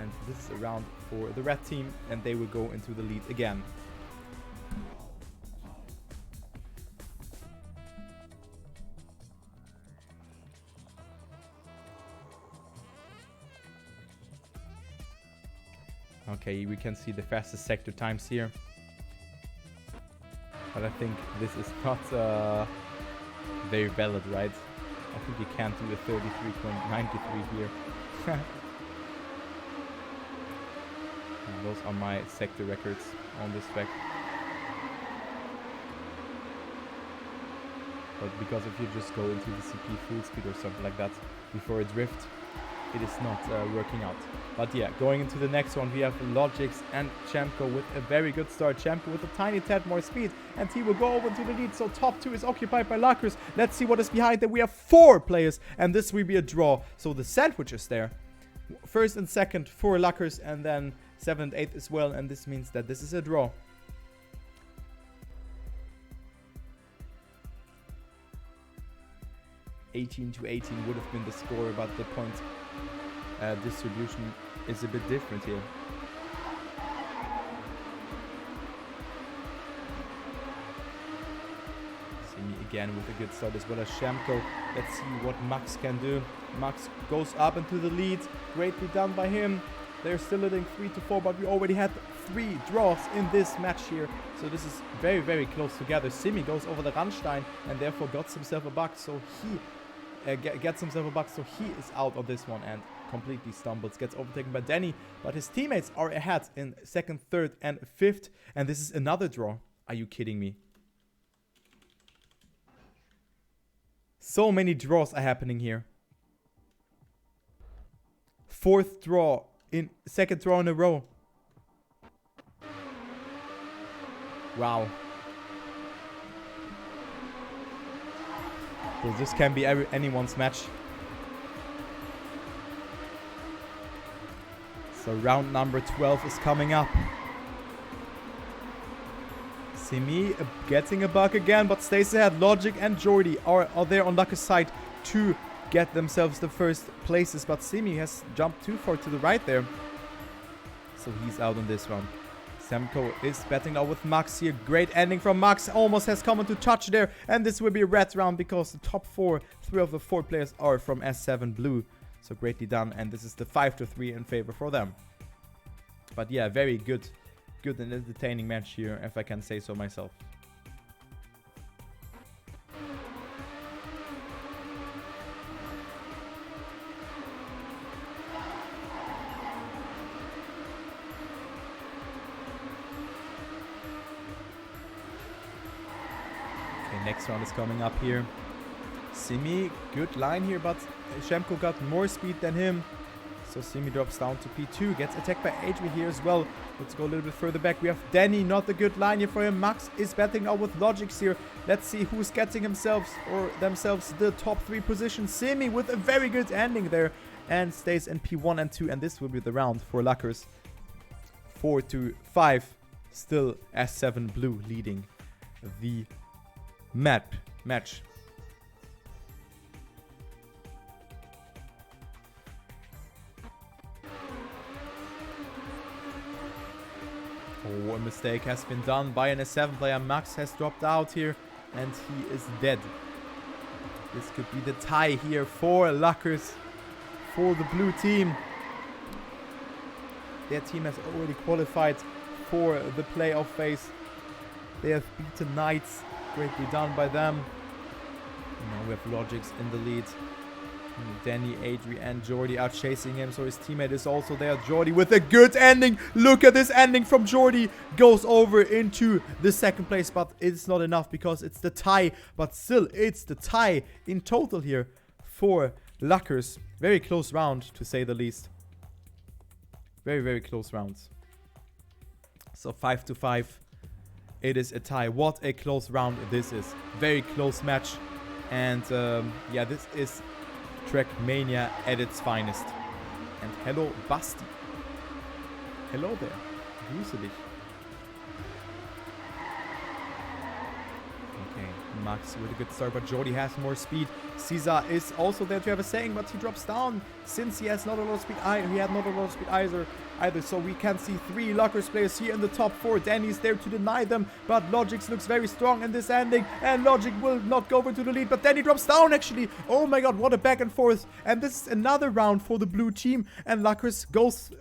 And this is a round for the red team. And they will go into the lead again. Okay, we can see the fastest sector times here. But I think this is not very valid, right? I think you can't do the 33.93 here. Those are my sector records on this track. But because if you just go into the CP full speed or something like that before a drift, it is not working out. But yeah, going into the next one, we have Logix and Chemko with a very good start. Chemko with a tiny tad more speed, and he will go over to the lead. So top 2 is occupied by Luckers. Let's see what is behind them. We have 4 players, and this will be a draw. So the sandwich is there. First and second for Luckers, and then 7th and 8th as well. And this means that this is a draw. (18 to 18) would have been the score, but the point distribution is a bit different here. Simi again with a good start as well as Chemko. Let's see what Max can do. Max goes up into the lead. Greatly done by him. They're still leading 3 to 4, but we already had 3 draws in this match here. So this is very, very close together. Simi goes over the Randstein and therefore got himself a buck. So he gets himself a buck. So he is out on this one and completely stumbles. Gets overtaken by Danny. But his teammates are ahead in 2nd, 3rd, and 5th. And this is another draw. Are you kidding me? So many draws are happening here. 4th draw. 2nd draw in a row. Wow. So this can be anyone's match. So round number 12 is coming up. Simi getting a buck again, but stays ahead. Logic and Jordy are there on Lucker's side to get themselves the first places, but Simi has jumped too far to the right there. So he's out on this one. Semco is betting now with Max here. Great ending from Max. Almost has come into touch there. And this will be a red round because the top 4, 3 of the 4 players are from S7 Blue. So greatly done. And this is the 5 to 3 in favor for them. But yeah, very good and entertaining match here, if I can say so myself. Next round is coming up here. Simi, good line here, but Chemko got more speed than him. So Simi drops down to P2, gets attacked by Adri here as well. Let's go a little bit further back. We have Danny, not a good line here for him. Max is betting now with Logix here. Let's see who's getting themselves the top 3 positions. Simi with a very good ending there and stays in P1 and 2, and this will be the round for Luckers. 4 to 5, still S7 Blue leading the match. Oh, a mistake has been done by an S7 player. Max has dropped out here and he is dead. This could be the tie here for Luckers, for the blue team. Their team has already qualified for the playoff phase. They have beaten Knights. Greatly done by them. Now we have Logix in the lead. Danny, Adri, and Jordy are chasing him, so his teammate is also there. Jordy with a good ending. Look at this ending from Jordy. Goes over into the 2nd place, but it's not enough because it's the tie. But still, it's the tie in total here for Luckers. Very close round, to say the least. Very, very close rounds. So 5 to 5. It is a tie. What a close round this is. Very close match. And yeah, this is Trackmania at its finest. And hello, Basti. Hello there. Grüße dich. Okay, Max with a good start, but Jordy has more speed. Caesar is also there to have a saying, but he drops down since he has not a lot of speed. He had not a lot of speed either. So we can see 3 Luckers players here in the top 4. Danny's there to deny them, but Logix looks very strong in this ending, and Logic will not go over to the lead, but Danny drops down actually. Oh my god, what a back and forth. And this is another round for the blue team, and Luckers goes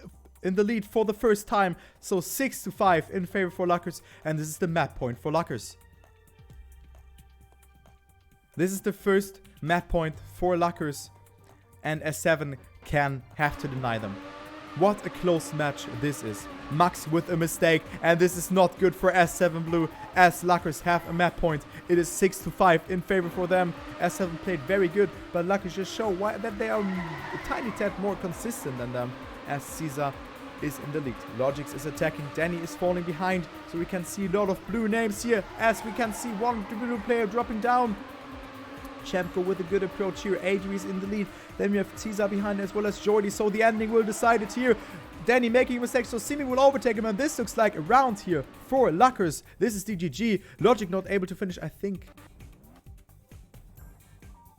in the lead for the first time. So 6-5 in favor for Luckers. And this is the map point for Luckers. This is the first map point for Luckers. And S7 can have to deny them. What a close match this is. Max with a mistake. And this is not good for S7 Blue. As Luckers have a map point. It is 6-5 in favor for them. S7 played very good. But Luckers just show that they are a tiny tad more consistent than them. As Caesar is in the lead. Logix is attacking. Danny is falling behind. So we can see a lot of blue names here. As we can see one blue player dropping down. Chemko with a good approach here. Adri is in the lead. Then we have Caesar behind as well as Jordy. So the ending will decide it here. Danny making a mistake. So Simi will overtake him. And this looks like a round here for Luckers. This is the GG. Logic not able to finish, I think.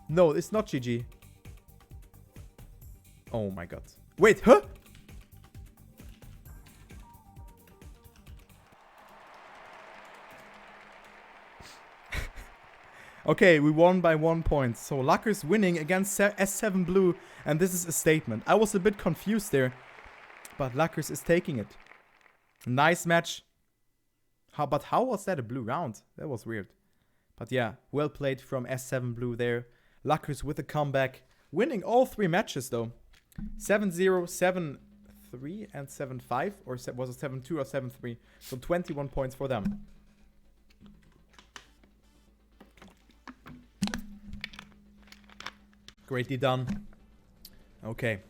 No, it's not GG. Oh my god. Wait, huh? Okay, we won by 1 point. So Luckers winning against S7 Blue. And this is a statement. I was a bit confused there. But Luckers is taking it. Nice match. But how was that a blue round? That was weird. But yeah, well played from S7 Blue there. Luckers with a comeback. Winning all 3 matches though. 7-0, 7-3 and 7-5. Or was it 7-2 or 7-3? So 21 points for them. Greatly done. Okay.